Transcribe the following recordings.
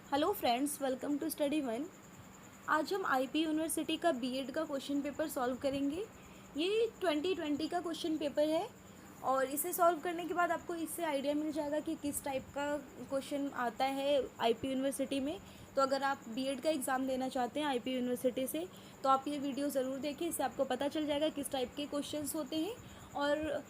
Hello friends, welcome to study one. आज हम IP university का बीएड का क्वेश्चन पेपर सॉल्व करेंगे। ये 2020 का क्वेश्चन पेपर है और इसे सॉल्व करने के बाद आपको इससे आइडिया मिल जाएगा कि किस टाइप का क्वेश्चन आता है आईपी यूनिवर्सिटी में। तो अगर आप बीएड का एग्ज़ाम देना चाहते हैं आईपी यूनिवर्सिटी से तो आप ये वीडियो ज़रूर देखें, इससे आपको पता चल जाएगा किस टाइप के क्वेश्चंस होते हैं। और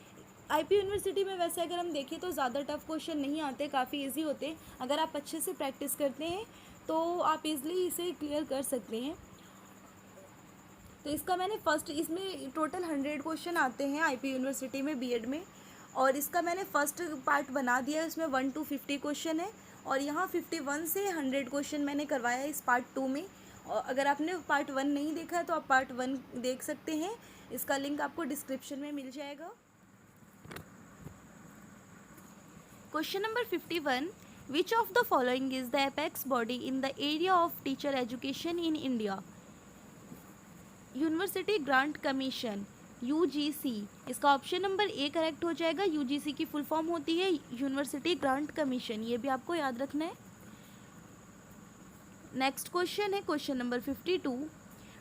आईपी यूनिवर्सिटी में वैसे अगर हम देखें तो ज़्यादा टफ क्वेश्चन नहीं आते, काफ़ी इजी होते हैं। अगर आप अच्छे से प्रैक्टिस करते हैं तो आप इजली इसे क्लियर कर सकते हैं। तो इसका मैंने फर्स्ट, इसमें टोटल 100 क्वेश्चन आते हैं आईपी यूनिवर्सिटी में बीएड में, और इसका मैंने फर्स्ट पार्ट बना दिया है। इसमें 1 to 50 क्वेश्चन है और यहाँ 51 से 100 क्वेश्चन मैंने करवाया है इस पार्ट 2 में। और अगर आपने पार्ट 1 नहीं देखा है तो आप पार्ट 1 देख सकते हैं, इसका लिंक आपको डिस्क्रिप्शन में मिल जाएगा। Question number 51. Which of the following is the apex body in the area of teacher education in India? University grant commission, UGC. इसका ऑप्शन नंबर ए करेक्ट हो जाएगा। यूजीसी की फुल फॉर्म होती है university grant commission, ये भी आपको याद रखना है। नेक्स्ट क्वेश्चन है question number 52।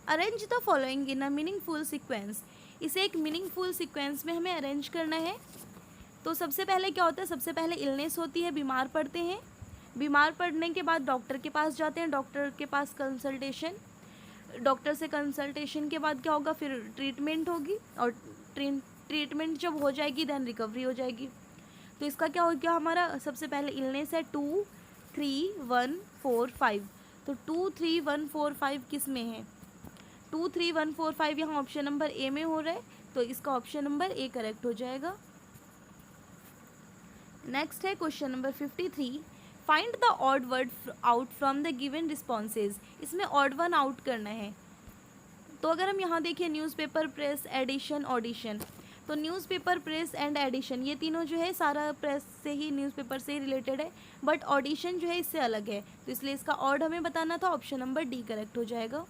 Arrange the following in a meaningful sequence. इसे एक मीनिंगफुल सीक्वेंस में हमें अरेंज करना है। तो सबसे पहले क्या होता है, सबसे पहले इलनेस होती है, बीमार पड़ते हैं। बीमार पड़ने के बाद डॉक्टर के पास जाते हैं, डॉक्टर के पास कंसल्टेशन, डॉक्टर से कंसल्टेशन के बाद क्या होगा, फिर ट्रीटमेंट होगी, और ट्रीटमेंट जब हो जाएगी देन रिकवरी हो जाएगी। तो इसका क्या हो गया, हमारा सबसे पहले इलनेस है 2, 3, 1, 4, 5। तो 2, 3, 1, 4, 5 किस में है, 2, 3, 1, 4, 5 यहाँ ऑप्शन नंबर ए में हो रहा है, तो इसका ऑप्शन नंबर ए करेक्ट हो जाएगा। नेक्स्ट है question number 53। Find the odd word out from the given responses. इसमें ऑड वन आउट करना है। तो अगर हम यहाँ देखिए न्यूज़पेपर, प्रेस, एडिशन, ऑडिशन, तो न्यूज़पेपर, प्रेस एंड एडिशन ये तीनों जो है सारा प्रेस से ही, न्यूज़पेपर से ही रिलेटेड है, बट ऑडिशन जो है इससे अलग है, तो इसलिए इसका ऑड हमें बताना था, ऑप्शन नंबर डी करेक्ट हो जाएगा।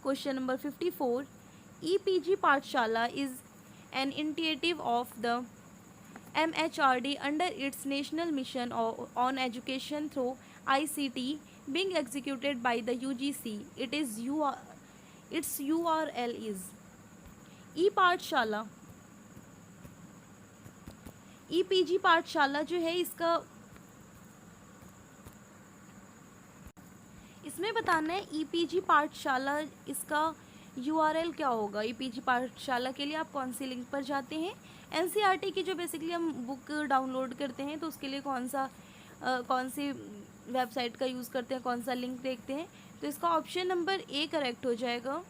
Question number 54। ईपीजी पाठशाला is an initiative of the MHRD under its national mission on education through ICT being executed by the UGC. Its URL is e-पाठशाला। EPG पाठशाला जो है इसका, इसमें बताना है EPG पाठशाला, इसका URL क्या होगा। EPG पाठशाला के लिए आप कौन सी लिंक पर जाते हैं, NCERT की जो बेसिकली हम बुक डाउनलोड करते हैं तो उसके लिए कौन सी वेबसाइट का यूज़ करते हैं, कौन सा लिंक देखते हैं, तो इसका ऑप्शन नंबर ए करेक्ट हो जाएगा।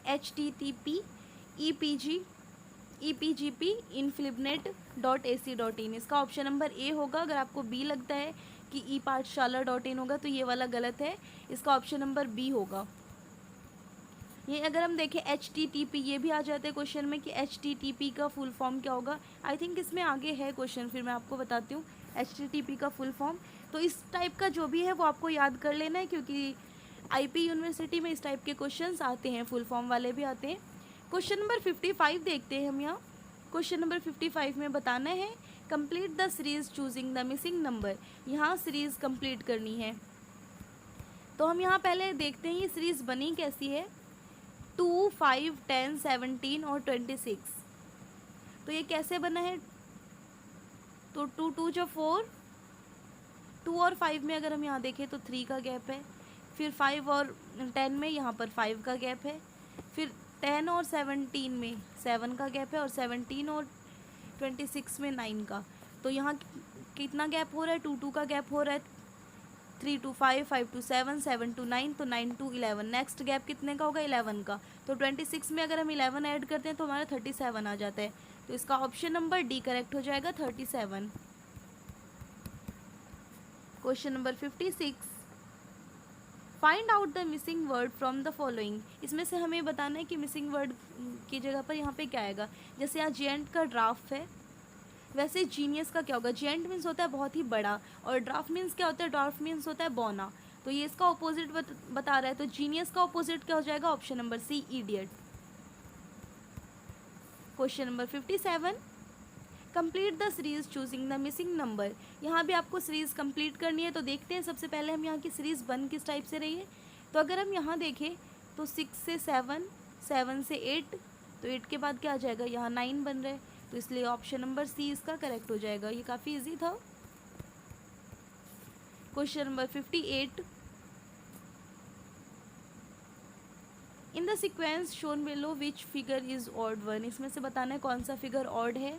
http epgp inflibnet.ac.in, इसका ऑप्शन नंबर ए होगा। अगर आपको बी लगता है कि e-पाठशाला.in होगा तो ये वाला गलत है, इसका ऑप्शन नंबर बी होगा। ये अगर हम देखें HTTP, ये भी आ जाते हैं क्वेश्चन में कि HTTP का फुल फॉर्म क्या होगा। आई थिंक इसमें आगे है क्वेश्चन, फिर मैं आपको बताती हूँ HTTP का फुल फॉर्म। तो इस टाइप का जो भी है वो आपको याद कर लेना है, क्योंकि आईपी यूनिवर्सिटी में इस टाइप के क्वेश्चंस आते हैं, फुल फॉर्म वाले भी आते हैं। क्वेश्चन नंबर 55 देखते हैं हम यहाँ। क्वेश्चन नंबर 55 में बताना है complete the series choosing the missing number. यहाँ सीरीज कंप्लीट करनी है, तो हम यहाँ पहले देखते हैं ये सीरीज बनी कैसी है। 2, 5, 10, 17 और 26। तो ये कैसे बना है, तो 2, 2 जो 4, 2 और 5 में अगर हम यहाँ देखें तो 3 का गैप है, फिर 5 और 10 में यहाँ पर 5 का गैप है, फिर 10 और 17 में 7 का गैप है, और 17 और 26 में 9 का। तो यहाँ कितना गैप हो रहा है, 2, 2 का गैप हो रहा है, 3 to 5, 5 to 7, 7 to 9, तो 9 to 11। नेक्स्ट गैप कितने का होगा, 11 का। तो 26 में अगर हम 11 ऐड करते हैं तो हमारा 37 आ जाता है, तो इसका ऑप्शन नंबर डी करेक्ट हो जाएगा, 37। Question number 56। Find out the missing word from the following. इसमें से हमें बताना है कि मिसिंग वर्ड की जगह पर यहाँ पे क्या आएगा। जैसे यहाँ जेंट का ड्राफ्ट है, वैसे जीनियस का क्या होगा, जेंट मीन्स होता है बहुत ही बड़ा, और ड्राफ्ट मीन्स क्या होता है, ड्राफ्ट मीन्स होता है बौना। तो ये इसका ऑपोजिट बता रहा है, तो जीनियस का ऑपोजिट क्या हो जाएगा, option number C, idiot. Question number 57। Complete the series choosing the missing number. यहाँ भी आपको सीरीज कंप्लीट करनी है, तो देखते हैं सबसे पहले हम यहाँ की सीरीज 1 किस टाइप से रही है। तो अगर हम यहाँ देखें तो 6 से 7, 7 से 8, तो 8 के बाद क्या आ जाएगा, यहाँ 9 बन रहा है, तो इसलिए ऑप्शन नंबर सी इसका करेक्ट हो जाएगा। ये काफ़ी इजी था। Question number 58, in the sequence shown below which figure is odd one. इसमें से बताना है कौन सा फिगर ऑड है।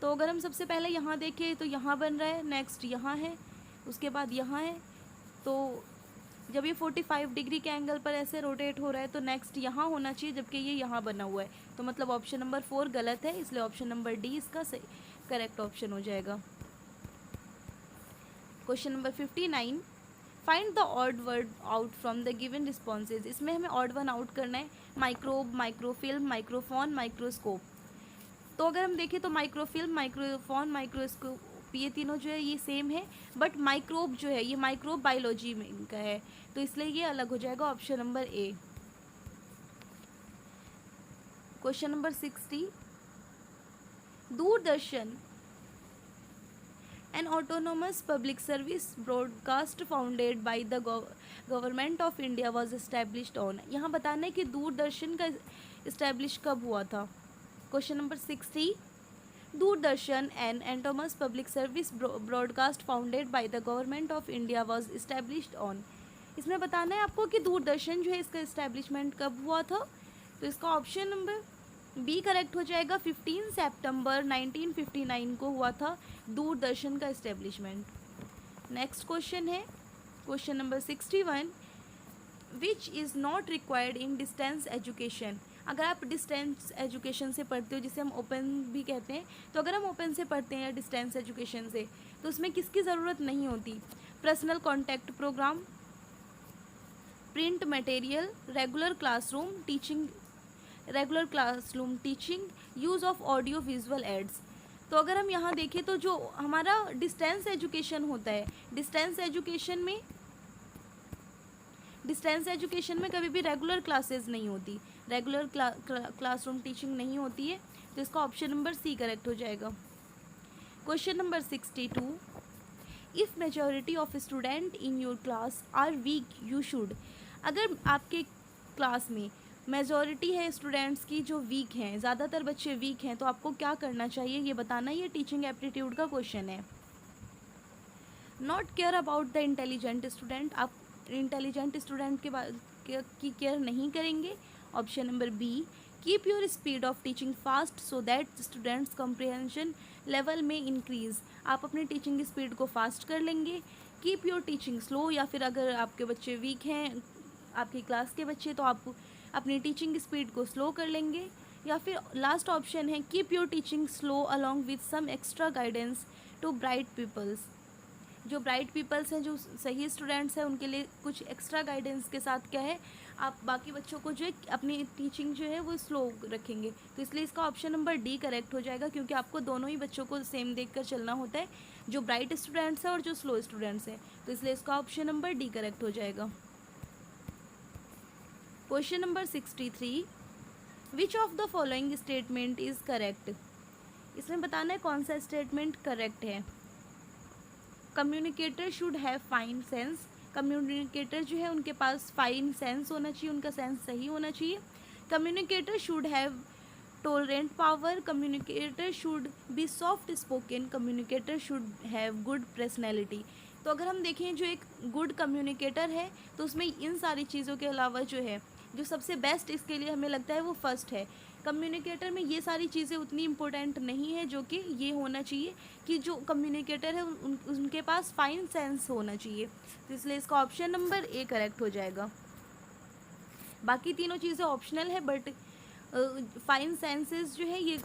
तो अगर हम सबसे पहले यहाँ देखें तो यहाँ बन रहा है, नेक्स्ट यहाँ है, उसके बाद यहाँ है। तो जब ये 45 डिग्री के एंगल पर ऐसे रोटेट हो रहा है तो नेक्स्ट यहाँ होना चाहिए, जबकि ये यहाँ बना हुआ है। तो मतलब ऑप्शन नंबर 4 गलत है, इसलिए ऑप्शन नंबर डी इसका करेक्ट ऑप्शन हो जाएगा। Question number 59, find the odd word out from the given responses. इसमें हमें ऑड वन आउट करना है। Microbe, microfilm, microphone, microscope. तो अगर हम देखें तो माइक्रोफिल्म, माइक्रोफोन, माइक्रोस्कोप ये तीनों जो है ये सेम है, बट माइक्रोब जो है ये माइक्रोब बायोलॉजी में का है, तो इसलिए ये अलग हो जाएगा, option number A. Question number 60, Doordarshan N autonomous public service broadcast founded by the government of India was established on. यहाँ बताना है कि दूरदर्शन का इस्टेब्लिश कब हुआ था। Question number 60, Doordarshan N autonomous public service broadcast founded by the government of India was established on. इसमें बताना है आपको कि दूरदर्शन जो है इसका इस्टेब्लिशमेंट कब हुआ था। तो इसका ऑप्शन नंबर बी करेक्ट हो जाएगा। 15 सितंबर 1959 को हुआ था दूरदर्शन का इस्टेब्लिशमेंट। नेक्स्ट क्वेश्चन है question number 61, which is not required in distance education. अगर आप डिस्टेंस एजुकेशन से पढ़ते हो, जिसे हम ओपन भी कहते हैं, तो अगर हम ओपन से पढ़ते हैं या डिस्टेंस एजुकेशन से, तो उसमें किसकी ज़रूरत नहीं होती। Personal contact program, print material, regular classroom teaching, use of audio visual aids. तो अगर हम यहाँ देखें तो जो हमारा डिस्टेंस एजुकेशन होता है, डिस्टेंस एजुकेशन में कभी भी रेगुलर क्लासेस नहीं होती, रेगुलर क्लासरूम टीचिंग नहीं होती है, तो इसका ऑप्शन नंबर सी करेक्ट हो जाएगा। Question number 62, if majority of student in your class are weak you should. अगर आपके क्लास में मेजॉरिटी है स्टूडेंट्स की जो वीक हैं, ज़्यादातर बच्चे वीक हैं, तो आपको क्या करना चाहिए ये बताना। ये टीचिंग एप्टीट्यूड का क्वेश्चन है। Not care about the intelligent student, आप इंटेलिजेंट स्टूडेंट की केयर नहीं करेंगे। Option number B, keep your speed of teaching fast so that students comprehension level में इंक्रीज, आप अपनी टीचिंग स्पीड को फास्ट कर लेंगे। कीप योर टीचिंग स्लो, या फिर अगर आपके बच्चे वीक हैं, आपकी क्लास के बच्चे, तो आप अपनी टीचिंग स्पीड को स्लो कर लेंगे। या फिर लास्ट ऑप्शन है, keep your teaching slow along with some extra guidance to bright peoples. जो ब्राइट पीपल्स हैं, जो सही स्टूडेंट्स हैं, उनके लिए कुछ एक्स्ट्रा गाइडेंस के साथ क्या है, आप बाकी बच्चों को जो है अपनी टीचिंग जो है वो स्लो रखेंगे। तो इसलिए इसका ऑप्शन नंबर डी करेक्ट हो जाएगा, क्योंकि आपको दोनों ही बच्चों को सेम देखकर चलना होता है, जो ब्राइट स्टूडेंट्स हैं और जो स्लो स्टूडेंट्स हैं। तो इसलिए इसका ऑप्शन नंबर डी करेक्ट हो जाएगा। Question number 63, which of the following statement is correct. इसमें बताना है कौन सा स्टेटमेंट करेक्ट है। Communicator should have fine sense, communicator जो है उनके पास फाइन सेंस होना चाहिए, उनका सेंस सही होना चाहिए। Communicator should have tolerant power, communicator should be soft spoken, communicator should have good personality. तो अगर हम देखें जो एक गुड कम्युनिकेटर है, तो उसमें इन सारी चीज़ों के अलावा जो है जो सबसे बेस्ट इसके लिए हमें लगता है वो फर्स्ट है। कम्युनिकेटर में ये सारी चीज़ें उतनी इम्पोर्टेंट नहीं है, जो कि ये होना चाहिए कि जो कम्युनिकेटर है उनके पास फाइन सेंस होना चाहिए। तो इसलिए इसका ऑप्शन नंबर ए करेक्ट हो जाएगा। बाकी तीनों चीज़ें ऑप्शनल है, बट फाइन सेंसेस जो है ये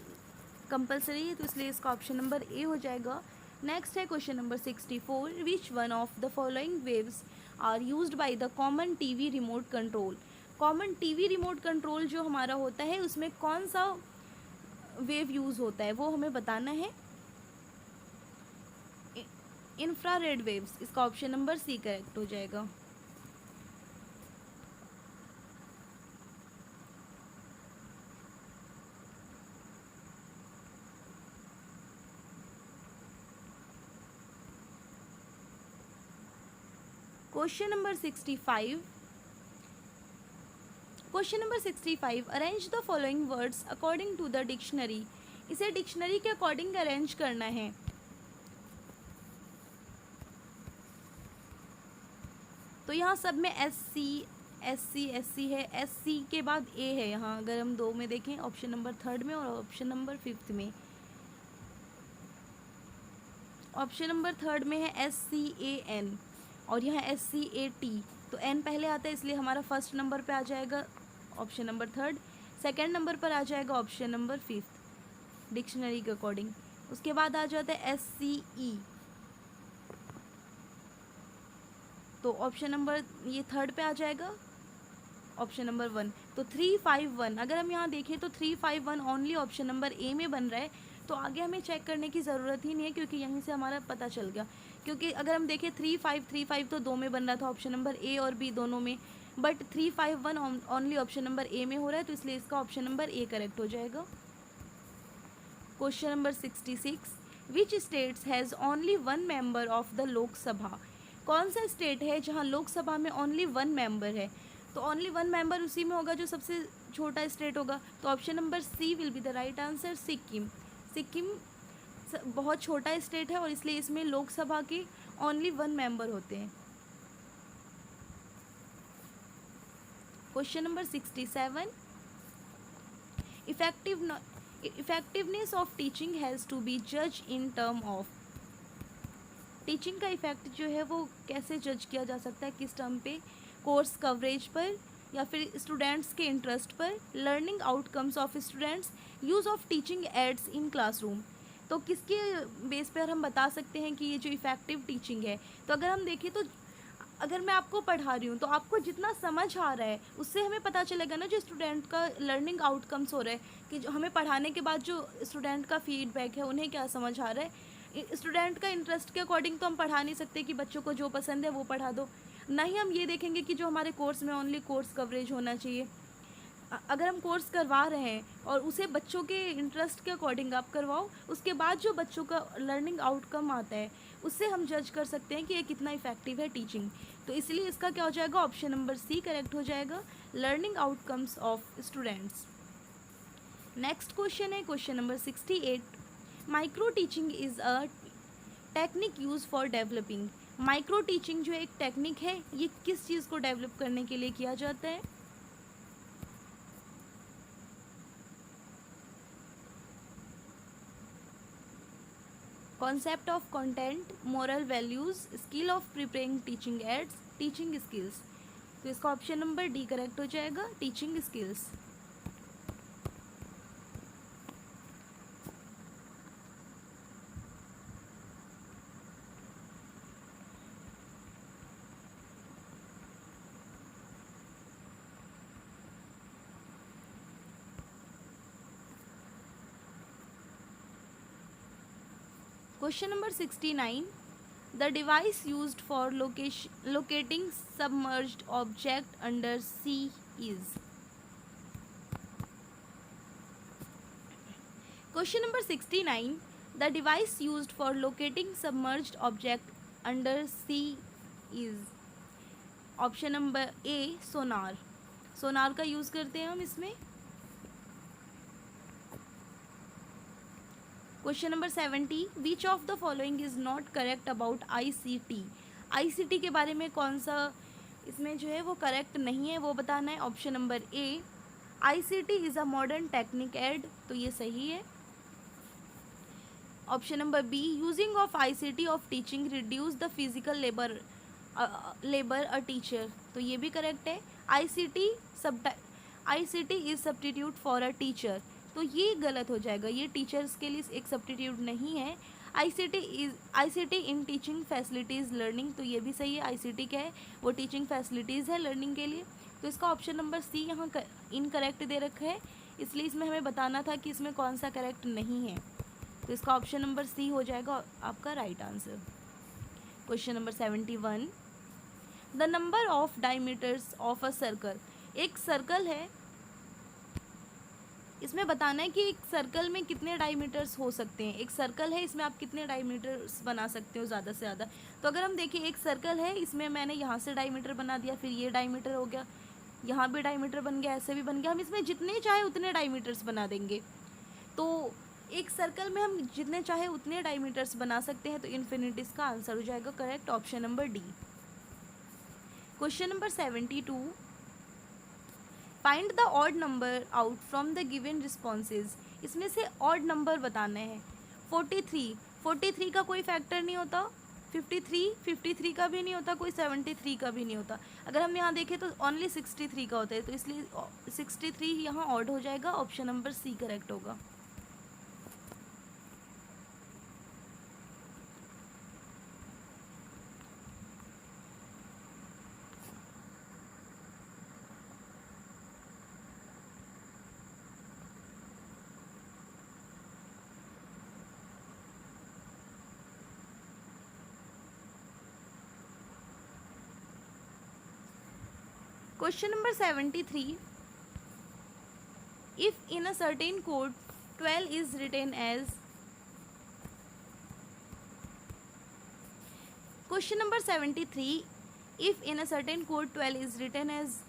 कंपलसरी है, तो इसलिए इसका ऑप्शन नंबर ए हो जाएगा। नेक्स्ट है question number 64, which one of the following waves are used by the common TV remote control. Common TV remote control जो हमारा होता है उसमें कौन सा वेव यूज़ होता है वो हमें बताना है। इंफ्रारेड वेव्स, इसका ऑप्शन नंबर सी करेक्ट हो जाएगा। Question number 65। Question number 65, arrange the following words according to the dictionary. इसे डिक्शनरी के अकॉर्डिंग अरेंज करना है। तो यहाँ सब में एस सी है, एस सी के बाद ए है। यहाँ अगर हम दो में देखें, ऑप्शन नंबर थर्ड में और ऑप्शन नंबर फिफ्थ में। ऑप्शन नंबर थर्ड में है SCAN और यहाँ SCAT। तो एन पहले आता है, इसलिए हमारा फर्स्ट नंबर पे आ जाएगा option number third. Second number पर आ जाएगा ऑप्शन नंबर फिफ्थ डिक्शनरी के अकॉर्डिंग। उसके बाद आ जाता है SCE। तो ऑप्शन नंबर ये थर्ड पे आ जाएगा ऑप्शन नंबर 1। तो 351, अगर हम यहाँ देखें तो 351 ओनली ऑप्शन नंबर ए में बन रहा है। तो आगे हमें चेक करने की ज़रूरत ही नहीं है, क्योंकि यहीं से हमारा पता चल गया। क्योंकि अगर हम देखें 3535 तो दो में बन रहा था, ऑप्शन नंबर ए और बी दोनों में, बट 351 ओनली ऑप्शन नंबर ए में हो रहा है, तो इसलिए इसका ऑप्शन नंबर ए करेक्ट हो जाएगा। Question number 66, which states has only 1 member of the Lok Sabha. कौन सा स्टेट है जहाँ लोकसभा में ओनली 1 मेंबर है। तो ओनली 1 मेंबर उसी में होगा जो सबसे छोटा स्टेट होगा। तो option number C will be the right answer, Sikkim. Sikkim बहुत छोटा स्टेट है और इसलिए इसमें लोकसभा के ओनली 1 मेंबर होते हैं। Question number 67, effectiveness of teaching has to be जज इन टर्म ऑफ। टीचिंग का इफेक्ट जो है वो कैसे जज किया जा सकता है, किस टर्म पे, कोर्स कवरेज पर या फिर स्टूडेंट्स के इंटरेस्ट पर, learning outcomes of students, use of teaching ads in classroom. तो किसके बेस पर हम बता सकते हैं कि ये जो इफ़ेक्टिव टीचिंग है। तो अगर हम देखें तो अगर मैं आपको पढ़ा रही हूँ तो आपको जितना समझ आ रहा है उससे हमें पता चलेगा ना जो स्टूडेंट का लर्निंग आउटकम्स हो रहा है, कि जो हमें पढ़ाने के बाद जो स्टूडेंट का फीडबैक है उन्हें क्या समझ आ रहा है। स्टूडेंट का इंटरेस्ट के अकॉर्डिंग तो हम पढ़ा नहीं सकते कि बच्चों को जो पसंद है वो पढ़ा दो। ना ही हम ये देखेंगे कि जो हमारे कोर्स में ओनली कोर्स कवरेज होना चाहिए। अगर हम कोर्स करवा रहे हैं और उसे बच्चों के इंटरेस्ट के अकॉर्डिंग आप करवाओ, उसके बाद जो बच्चों का लर्निंग आउटकम आता है उससे हम जज कर सकते हैं कि ये कितना इफेक्टिव है टीचिंग। तो इसलिए इसका क्या हो जाएगा, ऑप्शन नंबर सी करेक्ट हो जाएगा, learning outcomes of students. Next question है question number 68, micro teaching is a technique use for developing. Micro teaching जो एक टेक्निक है ये किस चीज़ को डेवलप करने के लिए किया जाता है। Concept of content, moral values, skill of preparing teaching ads, teaching skills. तो इसका ऑप्शन नंबर डी करेक्ट हो जाएगा, teaching skills. Question number 69, the device used for locating submerged object under sea is. Question number 69, the device used for locating submerged object under sea is. Option number A, sonar. Sonar का use करते हैं हम इसमें। Question number 70, which of the following is not correct about ICT। ICT के बारे में कौन सा इसमें जो है वो करेक्ट नहीं है वो बताना है। Option number A, ICT is a modern technique aid, तो ये सही है। Option number B, using of ICT of teaching reduce the physical labour a teacher, तो ये भी करेक्ट है। ICT is substitute for a teacher, तो ये गलत हो जाएगा, ये टीचर्स के लिए एक सब्स्टिट्यूट नहीं है। ICT in teaching facilities learning, तो ये भी सही है। ICT क्या है, वो टीचिंग फैसिलिटीज़ है लर्निंग के लिए। तो इसका ऑप्शन नंबर सी यहाँ इनकरेक्ट दे रखा है, इसलिए इसमें हमें बताना था कि इसमें कौन सा करेक्ट नहीं है। तो इसका ऑप्शन नंबर सी हो जाएगा आपका right answer. Question number 71, the number of diameters of a circle. एक सर्कल है इसमें बताना है कि एक सर्कल में कितने डायमीटर्स हो सकते हैं। एक सर्कल है, इसमें आप कितने डायमीटर्स बना सकते हो ज़्यादा से ज़्यादा। तो अगर हम देखें एक सर्कल है, इसमें मैंने यहाँ से डायमीटर बना दिया, फिर ये डायमीटर हो गया, यहाँ भी डायमीटर बन गया, ऐसे भी बन गया। हम इसमें जितने चाहे उतने डायमीटर्स बना देंगे। तो एक सर्कल में हम जितने चाहे उतने डायमीटर्स बना सकते हैं। तो इन्फिनिटी इसका आंसर हो जाएगा correct, option number D. Question number 72, find the odd number out from the given responses. इसमें से ऑड नंबर बताना है। 43 का कोई फैक्टर नहीं होता, 53 का भी नहीं होता, कोई 73 का भी नहीं होता। अगर हम यहाँ देखें तो ओनली 63 का होता है, तो इसलिए 63 यहाँ ऑड हो जाएगा, ऑप्शन नंबर सी करेक्ट होगा। Question number 73. If in a certain code 12 is written as, question number 73, if in a certain code 12 is written as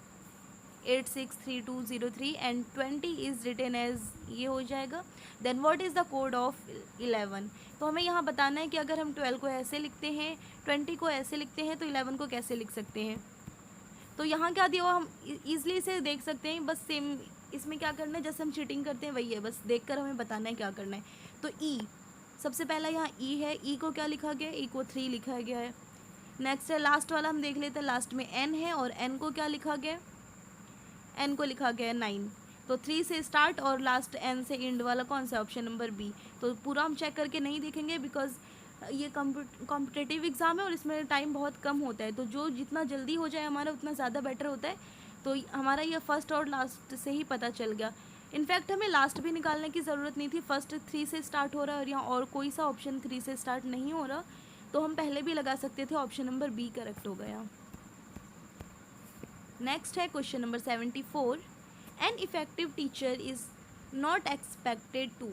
863203 and 20 is written as, ये हो जाएगा, then what is the code of 11। तो हमें यहाँ बताना है कि अगर हम 12 को ऐसे लिखते हैं, 20 को ऐसे लिखते हैं, तो 11 को कैसे लिख सकते हैं। तो यहाँ क्या दिया हुआ, हम ईजिली इसे देख सकते हैं। बस सेम इसमें क्या करना है, जैसे हम चीटिंग करते हैं वही है, बस देखकर हमें बताना है क्या करना है। तो ई, सबसे पहला यहाँ ई है, ई को क्या लिखा गया, ई को 3 लिखा गया है। नेक्स्ट है लास्ट वाला, हम देख लेते हैं, लास्ट में एन है और एन को क्या लिखा गया, एन को लिखा गया है 9। तो 3 से स्टार्ट और लास्ट एन से एंड वाला कौन सा, ऑप्शन नंबर बी। तो पूरा हम चेक करके नहीं देखेंगे, बिकॉज ये कॉम्पिटिटिव एग्ज़ाम है और इसमें टाइम बहुत कम होता है। तो जो जितना जल्दी हो जाए हमारा उतना ज़्यादा बेटर होता है। तो हमारा ये फर्स्ट और लास्ट से ही पता चल गया। इनफैक्ट हमें लास्ट भी निकालने की ज़रूरत नहीं थी, फर्स्ट 3 से स्टार्ट हो रहा है और यहाँ और कोई सा ऑप्शन 3 से स्टार्ट नहीं हो रहा, तो हम पहले भी लगा सकते थे, ऑप्शन नंबर बी करेक्ट हो गया। नेक्स्ट है question number 74, an effective teacher is not expected to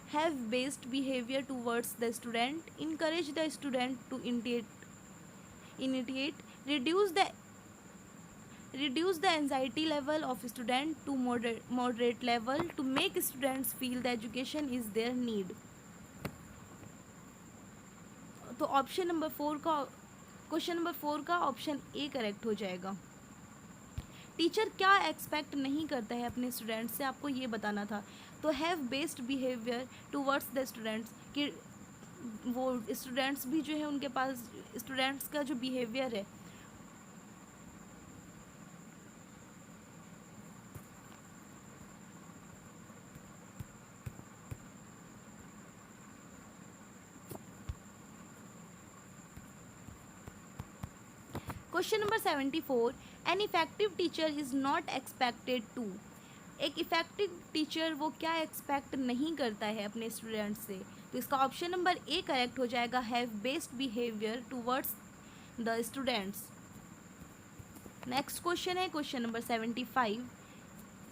have based behavior towards the student, encourage the student to initiate, reduce the anxiety level of student to moderate level, to make students feel the education is their need। तो option number 4 का, question number 4 का option A correct हो जाएगा। Teacher क्या expect नहीं करता है अपने स्टूडेंट्स से, आपको ये बताना था। तो have based behaviour towards the students, कि वो स्टूडेंट्स भी जो है उनके पास स्टूडेंट्स का जो बिहेवियर है, question number 74, an effective teacher is not expected to. एक इफेक्टिव टीचर वो क्या एक्सपेक्ट नहीं करता है अपने स्टूडेंट्स से, तो इसका ऑप्शन नंबर ए करेक्ट हो जाएगा, have based behaviour towards the students. Next question है question number 75,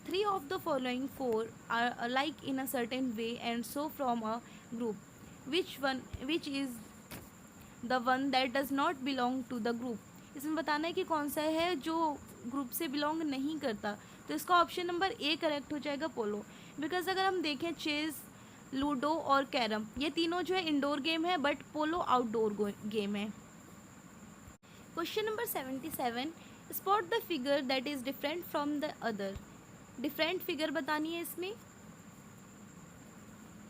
3 of the following 4 are alike in a certain way and so from a group, which is the one that does not belong to the group। इसमें बताना है कि कौन सा है जो group से बिलोंग नहीं करता। तो इसका ऑप्शन नंबर ए करेक्ट हो जाएगा, पोलो। बिकॉज अगर हम देखें चेस, लूडो और कैरम, ये तीनों जो है इंडोर गेम है, बट पोलो आउटडोर गेम है। Question number 77, spot the figure that is different from the other. Different figure बतानी है इसमें,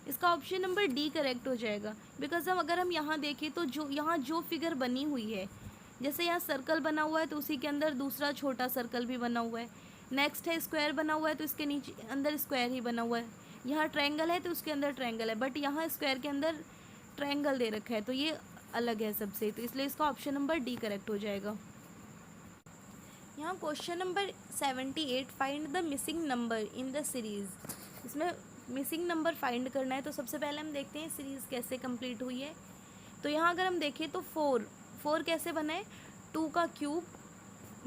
इसका ऑप्शन नंबर डी करेक्ट हो जाएगा। बिकॉज अगर हम यहाँ देखें तो जो फिगर बनी हुई है, जैसे यहाँ सर्कल बना हुआ है तो उसी के अंदर दूसरा छोटा सर्कल भी बना हुआ है। नेक्स्ट है स्क्वायर बना हुआ है तो इसके नीचे अंदर स्क्वायर ही बना हुआ है। यहाँ ट्रायंगल है तो उसके अंदर ट्रायंगल है, बट यहाँ स्क्वायर के अंदर ट्रायंगल दे रखा है, तो ये अलग है सबसे। तो इसलिए इसका ऑप्शन नंबर डी करेक्ट हो जाएगा। यहाँ question number 78, find the missing number in the series. इसमें मिसिंग नंबर फाइंड करना है। तो सबसे पहले हम देखते हैं सीरीज़ कैसे कंप्लीट हुई है। तो यहाँ अगर हम देखें तो 4 कैसे बना है, 2 का क्यूब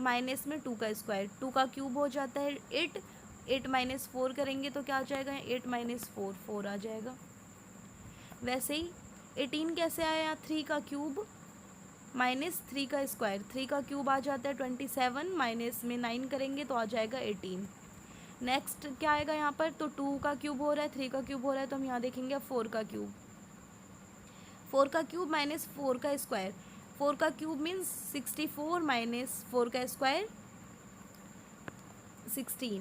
माइनस में 2 का स्क्वायर, 2 का क्यूब हो जाता है 8 8 माइनस 4 करेंगे तो क्या आ जाएगा, 8 माइनस 4 4 आ जाएगा। वैसे ही 18 कैसे आया, यहाँ 3 का क्यूब माइनस 3 का स्क्वायर, 3 का क्यूब आ जाता है 27, माइनस में 9 करेंगे तो आ जाएगा 18। नेक्स्ट क्या आएगा यहाँ पर, तो 2 का क्यूब हो रहा है, 3 का क्यूब हो रहा है, तो हम यहाँ देखेंगे अब 4 का क्यूब, 4 का क्यूब माइनस 4 का स्क्वायर, 4 का क्यूब मीन्स 64 माइनस 4 का स्क्वायर 16,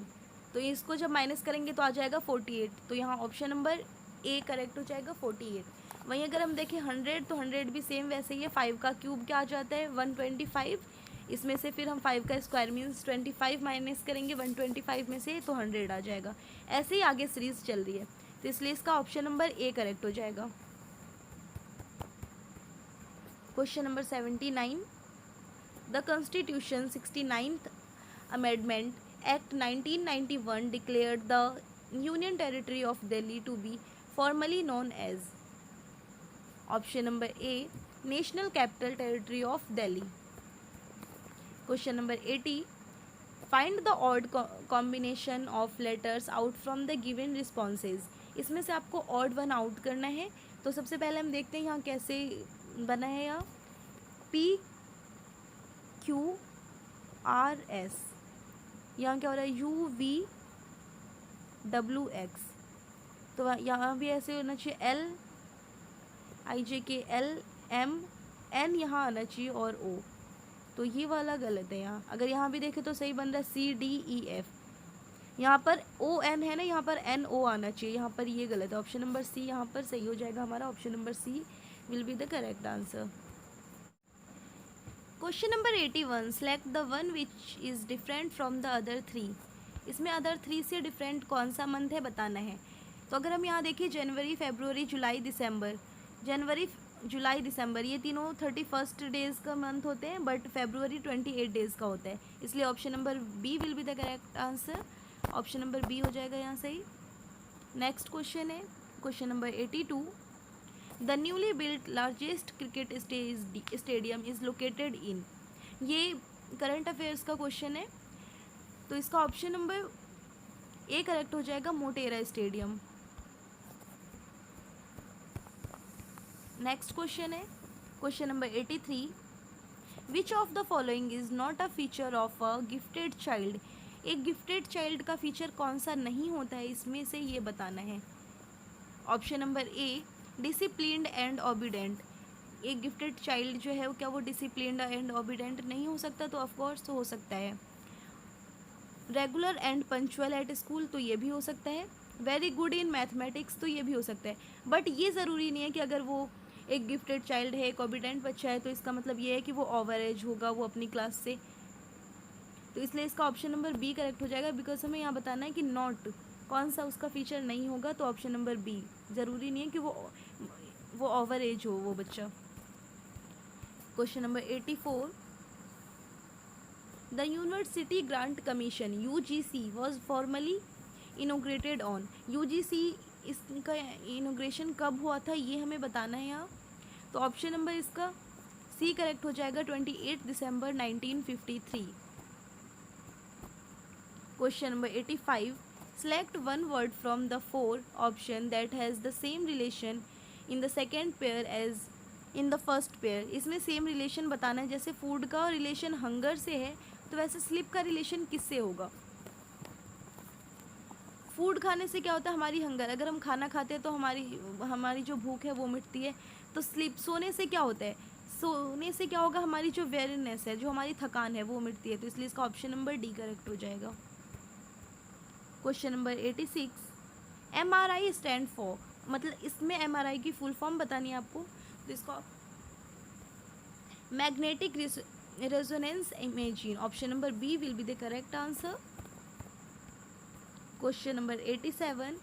तो इसको जब माइनस करेंगे तो आ जाएगा 48, तो यहाँ ऑप्शन नंबर ए करेक्ट हो जाएगा 48। वहीं अगर हम देखें 100, तो 100 भी सेम वैसे ही है, 5 का क्यूब क्या आ जाता है 125, इसमें से फिर हम 5 का स्क्वायर मीन्स 25 माइनस करेंगे 125 में से, तो 100 आ जाएगा। ऐसे ही आगे सीरीज चल रही है, तो इसलिए इसका ऑप्शन नंबर ए करेक्ट हो जाएगा। Question number 79, the constitution 69th amendment act 1991 declared the Union Territory of Delhi to be formally known as, option number A, National Capital Territory of Delhi. Question number 80, find the odd combination of letters out from the given responses. इसमें से आपको odd one out करना है, तो सबसे पहले हम देखते हैं यहाँ कैसे बना है, यहाँ PQRS, यहाँ क्या हो रहा है UVWX, तो यहाँ भी ऐसे होना चाहिए LIJKLMN यहाँ आना चाहिए और O, तो ये वाला गलत है। यहाँ अगर यहाँ भी देखें तो सही बन रहा है CDEF, यहाँ पर ON है ना, यहाँ पर NO आना चाहिए, यहाँ पर ये गलत है। ऑप्शन नंबर सी यहाँ पर सही हो जाएगा हमारा, option number C will be the correct answer. Question number 81, select the one which is different from the other 3। इसमें अदर 3 से डिफरेंट कौन सा मंथ है बताना है। तो अगर हम यहाँ देखिए जनवरी, फरवरी, जुलाई, दिसंबर, जनवरी, जुलाई, दिसंबर ये तीनों 31 डेज़ का मंथ होते हैं, बट फरवरी 28 डेज़ का होता है, इसलिए option number B will be the correct answer. Option number B हो जाएगा यहाँ सही। नेक्स्ट क्वेश्चन है question number 82, the newly built largest cricket stadium is located in. ये करंट अफेयर्स का क्वेश्चन है, तो इसका ऑप्शन नंबर ए करेक्ट हो जाएगा, मोटेरा स्टेडियम। नेक्स्ट क्वेश्चन है question number 83, which of the following is not a feature of a gifted child. एक gifted child का फीचर कौन सा नहीं होता है, इसमें से ये बताना है। Option number A, disciplined and obedient. एक गिफ्टेड चाइल्ड जो है वो क्या वो डिसिप्लिन्ड एंड ओबीडेंट नहीं हो सकता, तो ऑफकोर्स हो सकता है। Regular and punctual at school, तो ये भी हो सकता है। वेरी गुड इन मैथमेटिक्स, तो ये भी हो सकता है। बट ये ज़रूरी नहीं है कि अगर वो एक गिफ्टेड चाइल्ड है, एक ओबीडेंट बच्चा है, तो इसका मतलब ये है कि वो ओवरेज होगा वो अपनी क्लास से, तो इसलिए इसका ऑप्शन नंबर बी करेक्ट हो जाएगा। बिकॉज हमें यहाँ बताना है कि नॉट कौन सा उसका फीचर नहीं होगा, तो ऑप्शन नंबर बी, ज़रूरी नहीं है कि वो ओवर एज हो वो बच्चा। Question number 84, the university grant commission UGC was formally inaugurated on. UGC इसका इनोग्रेशन कब हुआ था ये हमें बताना है यहाँ, तो ऑप्शन नंबर इसका सी करेक्ट हो जाएगा, 28 दिसंबर 1953। Question number 85, select one word from the 4 option that has the same relation in the second pair as in the first pair। इसमें सेम रिलेशन बताना है, जैसे फूड का रिलेशन हंगर से है, तो वैसे स्लिप का रिलेशन किससे होगा। फूड खाने से क्या होता है, हमारी हंगर, अगर हम खाना खाते हैं तो हमारी जो भूख है वो मिटती है। तो स्लिप सोने से क्या होता है, सोने से क्या होगा, हमारी जो वेयरनेस है, जो हमारी थकान है वो मिटती है, तो इसलिए इसका ऑप्शन नंबर डी करेक्ट हो जाएगा। Question number 86, MRI stand for, मतलब इसमें MRI की फुल फॉर्म बतानी है आपको, तो इसका magnetic resonance imaging, option number B will be the correct answer. Question number 87,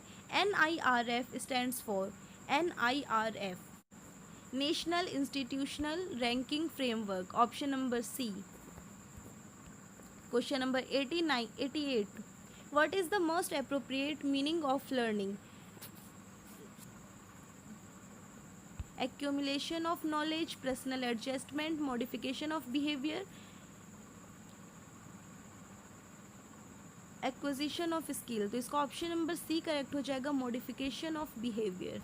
NIRF stands for, NIRF national institutional ranking framework, option number C. Question number 88, what is the most appropriate meaning of learning? Accumulation of knowledge, personal adjustment, modification of behavior। Acquisition of skill, तो इसका option number C correct हो जाएगा, modification of behaviour.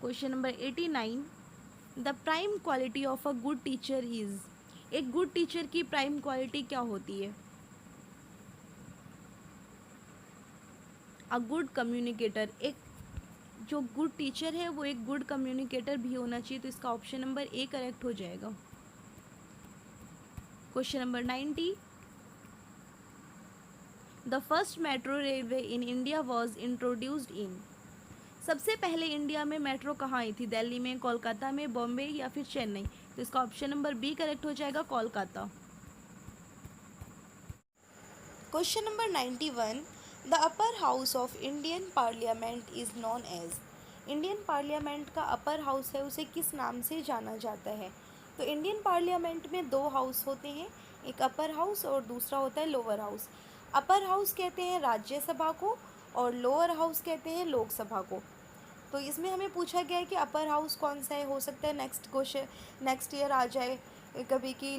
Question number 89, the prime quality of a good teacher is, एक good teacher की prime quality क्या होती है? A good communicator, एक जो गुड टीचर है वो एक गुड कम्युनिकेटर भी होना चाहिए, तो इसका ऑप्शन नंबर ए करेक्ट हो जाएगा। Question number 90, the first metro railway in India was introduced in, सबसे पहले इंडिया में मेट्रो कहाँ आई थी? दिल्ली में, कोलकाता में, बॉम्बे या फिर चेन्नई, तो इसका ऑप्शन नंबर बी करेक्ट हो जाएगा, Kolkata. Question number 91, the upper house of Indian parliament is known as, Indian parliament का अपर हाउस है उसे किस नाम से जाना जाता है? तो इंडियन पार्लियामेंट में दो हाउस होते हैं, एक अपर हाउस और दूसरा होता है लोअर हाउस। अपर हाउस कहते हैं राज्यसभा को और लोअर हाउस कहते हैं लोकसभा को। तो इसमें हमें पूछा गया है कि अपर हाउस कौन सा है, हो सकता है नेक्स्ट क्वेश्चन नेक्स्ट ईयर आ जाए कभी कि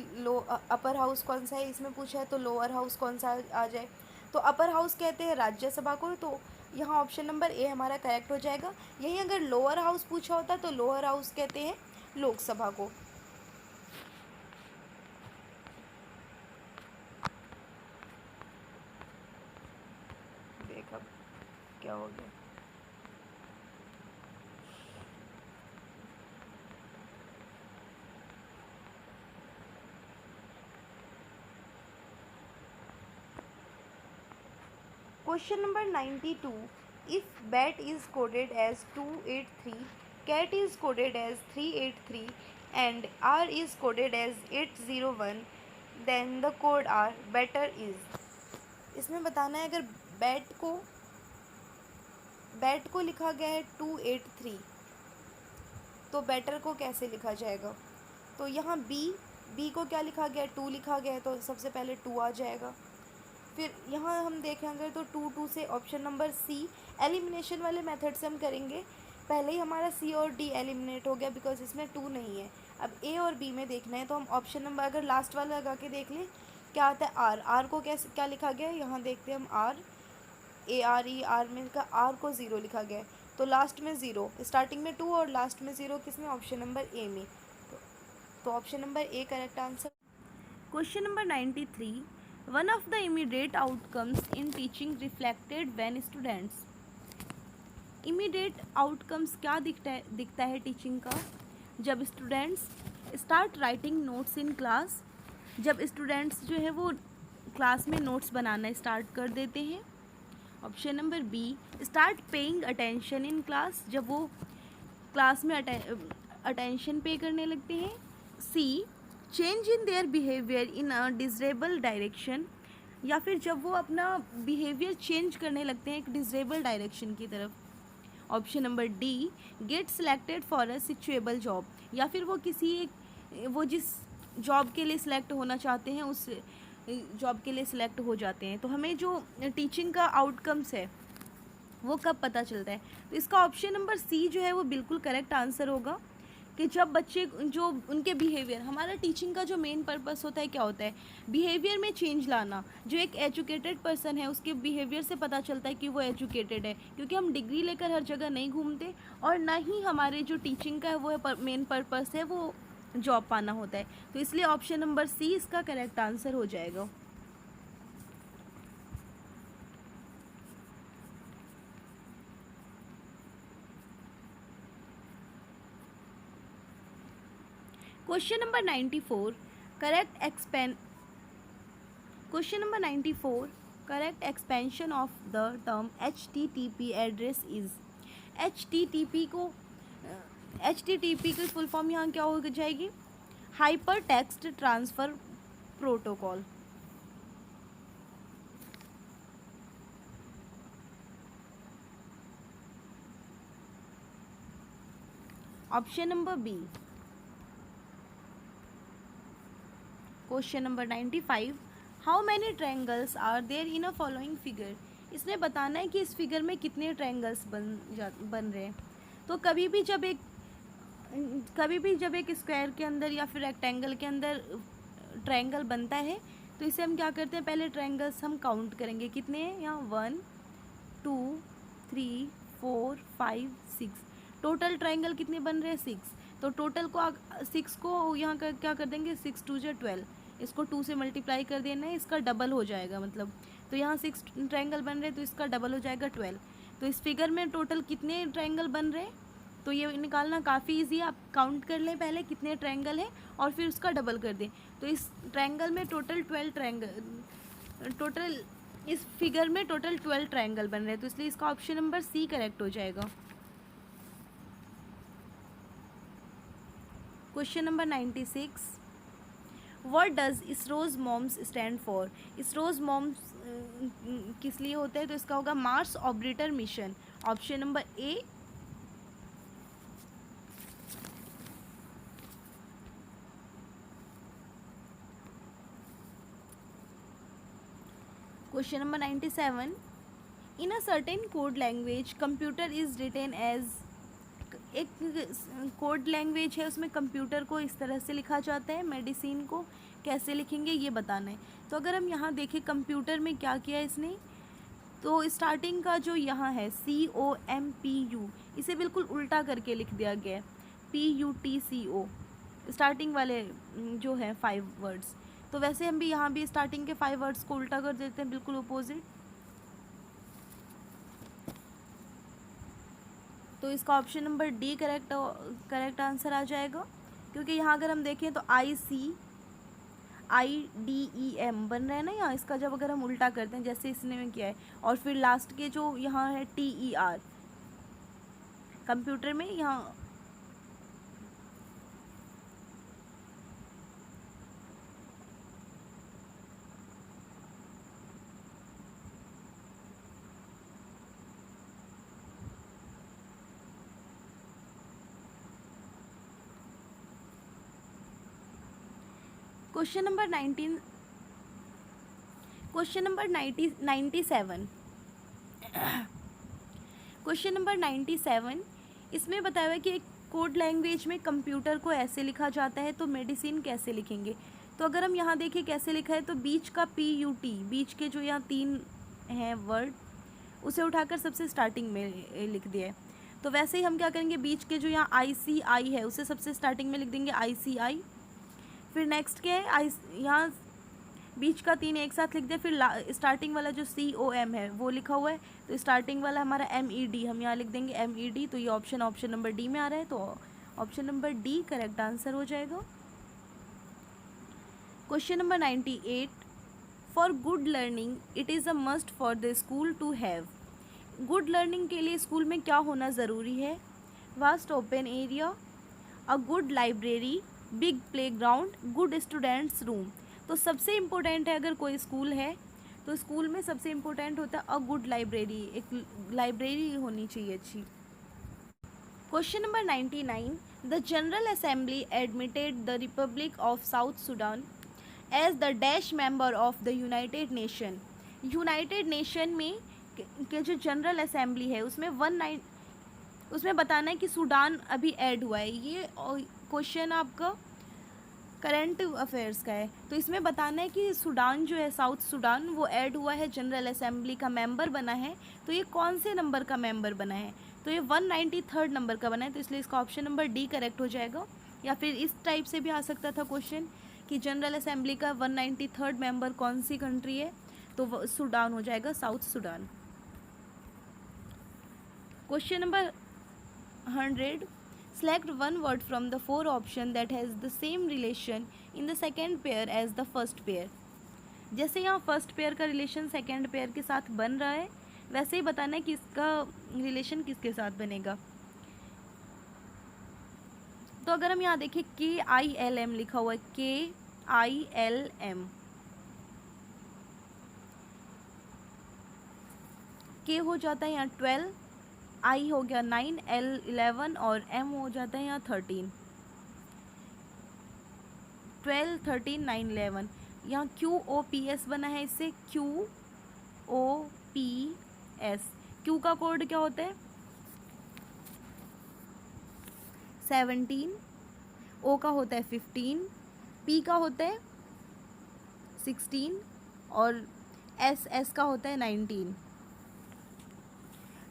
अपर हाउस कौन सा है, इसमें पूछा है तो लोअर हाउस कौन सा आ जाए। तो अपर हाउस कहते हैं राज्यसभा को, तो यहाँ ऑप्शन नंबर ए हमारा करेक्ट हो जाएगा। यहीं अगर लोअर हाउस पूछा होता तो लोअर हाउस कहते हैं लोकसभा को। देखा क्या हो गया। Question number 92. If bat is coded as 283, cat is coded as 383 and R is coded as 801, then the code R better is. इसमें बताना है अगर बैट को लिखा गया है 283 तो बेटर को कैसे लिखा जाएगा? तो यहाँ बी को क्या लिखा गया है? 2 लिखा गया है, तो सबसे पहले 2 आ जाएगा। फिर यहाँ हम देखें अगर तो 2 से ऑप्शन नंबर सी एलिमिनेशन वाले मेथड से हम करेंगे। पहले ही हमारा सी और डी एलिमिनेट हो गया बिकॉज इसमें 2 नहीं है। अब ए और बी में देखना है तो हम ऑप्शन नंबर अगर लास्ट वाला लगा के देख लें क्या आता है आर को कैसे क्या लिखा गया है, यहाँ देखते हैं हम आर में का आर को 0 लिखा गया है, तो लास्ट में 0, स्टार्टिंग में 2 और लास्ट में 0 किसमें? ऑप्शन नंबर ए में। तो option number A correct answer. Question number 93, one of the immediate outcomes in teaching reflected when students, immediate outcomes क्या दिखता है टीचिंग का? जब स्टूडेंट्स स्टार्ट राइटिंग नोट्स इन क्लास, जब स्टूडेंट्स जो है वो क्लास में नोट्स बनाना स्टार्ट कर देते हैं। Option number B, start paying attention in class, जब वो क्लास में अटेंशन पे करने लगते हैं। C, change in their behaviour in a desirable direction, या फिर जब वो अपना बिहेवियर चेंज करने लगते हैं एक डिजरेबल डायरेक्शन की तरफ। Option number D, get selected for a suitable job, या फिर वो वो जिस जॉब के लिए सिलेक्ट होना चाहते हैं उस जॉब के लिए सिलेक्ट हो जाते हैं। तो हमें जो टीचिंग का आउटकम्स है वो कब पता चलता है? तो इसका ऑप्शन नंबर सी जो है वो बिल्कुल करेक्ट आंसर होगा कि जब बच्चे जो उनके बिहेवियर, हमारा टीचिंग का जो मेन पर्पस होता है क्या होता है? बिहेवियर में चेंज लाना। जो एक एजुकेटेड पर्सन है उसके बिहेवियर से पता चलता है कि वो एजुकेटेड है, क्योंकि हम डिग्री लेकर हर जगह नहीं घूमते और ना ही हमारे जो टीचिंग का है वो मेन पर्पस है वो जॉब पाना होता है। तो इसलिए ऑप्शन नंबर सी इसका करेक्ट आंसर हो जाएगा। Question number 94, correct expansion of the term HTTP address is, HTTP की फुल फॉर्म यहाँ क्या हो जाएगी? Hyper text transfer protocol. Option number B. Question number 95, how many triangles are there in a following figure, इसमें बताना है कि इस फिगर में कितने ट्रायंगल्स बन रहे हैं। तो कभी भी जब एक स्क्वायर के अंदर या फिर रेक्टेंगल के अंदर ट्रायंगल बनता है तो इसे हम क्या करते हैं, पहले ट्रायंगल्स हम काउंट करेंगे, कितने हैं यहाँ 1 2 3 4 5 6, टोटल ट्रायंगल कितने बन रहे हैं 6। तो टोटल को 6 को यहाँ का क्या कर देंगे, 6 2 जा 12, इसको 2 से मल्टीप्लाई कर देना है, इसका डबल हो जाएगा मतलब। तो यहाँ 6 ट्रायंगल बन रहे हैं तो इसका डबल हो जाएगा 12। तो इस फिगर में टोटल कितने ट्रायंगल बन रहे हैं, तो ये निकालना काफ़ी इजी है। आप काउंट कर लें पहले कितने ट्रायंगल है और फिर उसका डबल कर दें। तो इस ट्रायंगल में टोटल 12 ट्रायंगल, टोटल इस फिगर में टोटल 12 ट्रायंगल बन रहे हैं, तो इसलिए इसका ऑप्शन नंबर सी करेक्ट हो जाएगा। Question number 96, what does ISRO's MOMs stand for. ISRO's MOMs किस लिए होता है, तो इसका होगा Mars orbiter mission, option number A. Question number 97, in a certain code language computer is written as, एक कोड लैंग्वेज है उसमें कंप्यूटर को इस तरह से लिखा जाता है, मेडिसिन को कैसे लिखेंगे ये बताना है। तो अगर हम यहाँ देखें कंप्यूटर में क्या किया है इसने, तो स्टार्टिंग का जो यहाँ है COMPU, इसे बिल्कुल उल्टा करके लिख दिया गया है, PUTCO, स्टार्टिंग वाले जो है 5 वर्ड्स। तो वैसे हम भी यहाँ भी स्टार्टिंग के 5 वर्ड्स को उल्टा कर देते हैं, बिल्कुल अपोजिट। तो इसका option number D correct answer आ जाएगा, क्योंकि यहाँ अगर हम देखें तो ICIDEM बन रहा है ना यहाँ, इसका जब अगर हम उल्टा करते हैं जैसे इसने में किया है, और फिर लास्ट के जो यहाँ है TER, कंप्यूटर में यहाँ क्वेश्चन नंबर 97, क्वेश्चन नंबर 97, इसमें बताया हुआ है कि एक कोड लैंग्वेज में कंप्यूटर को ऐसे लिखा जाता है, तो मेडिसिन कैसे लिखेंगे। तो अगर हम यहाँ देखें कैसे लिखा है, तो बीच का PUT, बीच के जो यहाँ 3 हैं वर्ड, उसे उठाकर सबसे स्टार्टिंग में लिख दिया है। तो वैसे ही हम क्या करेंगे, बीच के जो यहाँ ICI है उसे सबसे स्टार्टिंग में लिख देंगे ICI। फिर नेक्स्ट क्या है, यहाँ बीच का 3 एक साथ लिख दे, फिर स्टार्टिंग वाला जो COM है वो लिखा हुआ है, तो स्टार्टिंग वाला हमारा MED, हम यहाँ लिख देंगे MED। तो ये ऑप्शन नंबर डी में आ रहा है, तो option number D correct answer हो जाएगा। Question number 98, for good learning it is a must for the school to have. Good learning के लिए स्कूल में क्या होना ज़रूरी है, vast open area, a good library, big playground, good students room. तो सबसे इम्पोर्टेंट है, अगर कोई स्कूल है तो स्कूल में सबसे इम्पोर्टेंट होता है अ गुड लाइब्रेरी, एक लाइब्रेरी होनी चाहिए अच्छी। Question number 99, the general assembly admitted the republic of South Sudan as the dash member of the united nation. United nation में के जो जनरल असेंबली है उसमें बताना है कि सूडान अभी ऐड हुआ है। ये क्वेश्चन आपका करंट अफेयर्स का है, तो इसमें बताना है कि सूडान जो है, साउथ सूडान, वो ऐड हुआ है, जनरल असेंबली का मेंबर बना है। तो ये कौन से नंबर का मेंबर बना है, तो ये 193 नंबर का बना है, तो इसलिए इसका ऑप्शन नंबर डी करेक्ट हो जाएगा। या फिर इस टाइप से भी आ सकता था क्वेश्चन कि जनरल असेंबली का 193 मेंबर कौन सी कंट्री है, तो सूडान हो जाएगा, south Sudan. Question number 100, select one word from the 4 option that has the same relation in the second pair as the first pair। जैसे यहाँ फर्स्ट पेयर का रिलेशन सेकेंड पेयर के साथ बन रहा है, वैसे ही बताना है कि इसका रिलेशन किसके साथ बनेगा। तो अगर हम यहाँ देखें KILM लिखा हुआ है, KILM, K हो जाता है यहाँ 12, I हो गया 9, L 11 और M हो जाता है यहाँ 13, 12 13 9 11। यहाँ QOPS बना है, इससे QOPS। Q का कोड क्या होता है 17, O का होता है 15, P का होता है 16 और एस का होता है 19।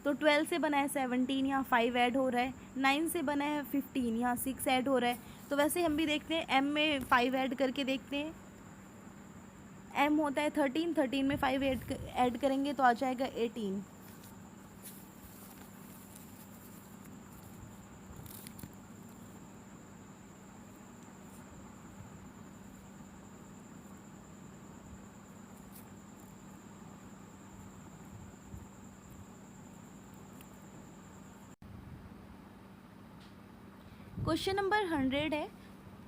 तो 12 से बना है 17, यहाँ 5 ऐड हो रहा है। 9 से बना है 15, यहाँ 6 ऐड हो रहा है। तो वैसे हम भी देखते हैं m में 5 ऐड करके देखते हैं। m होता है 13, 13 में 5 ऐड करेंगे तो आ जाएगा 18। क्वेश्चन नंबर 100 है,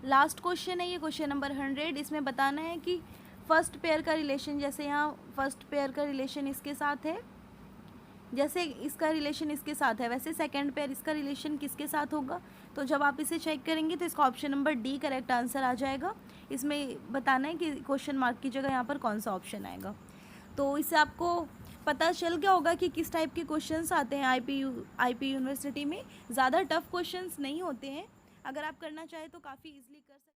लास्ट क्वेश्चन है ये, क्वेश्चन नंबर 100। इसमें बताना है कि फर्स्ट पेयर का रिलेशन, जैसे यहाँ फर्स्ट पेयर का रिलेशन इसके साथ है, जैसे इसका रिलेशन इसके साथ है, वैसे सेकंड पेयर इसका रिलेशन किसके साथ होगा। तो जब आप इसे चेक करेंगे तो इसका option number D correct answer आ जाएगा। इसमें बताना है कि क्वेश्चन मार्क की जगह यहाँ पर कौन सा ऑप्शन आएगा। तो इससे आपको पता चल गया होगा कि किस टाइप के क्वेश्चंस आते हैं आईपी यूनिवर्सिटी में। ज़्यादा टफ क्वेश्चंस नहीं होते हैं, अगर आप करना चाहें तो काफ़ी ईजिली कर सकते हैं।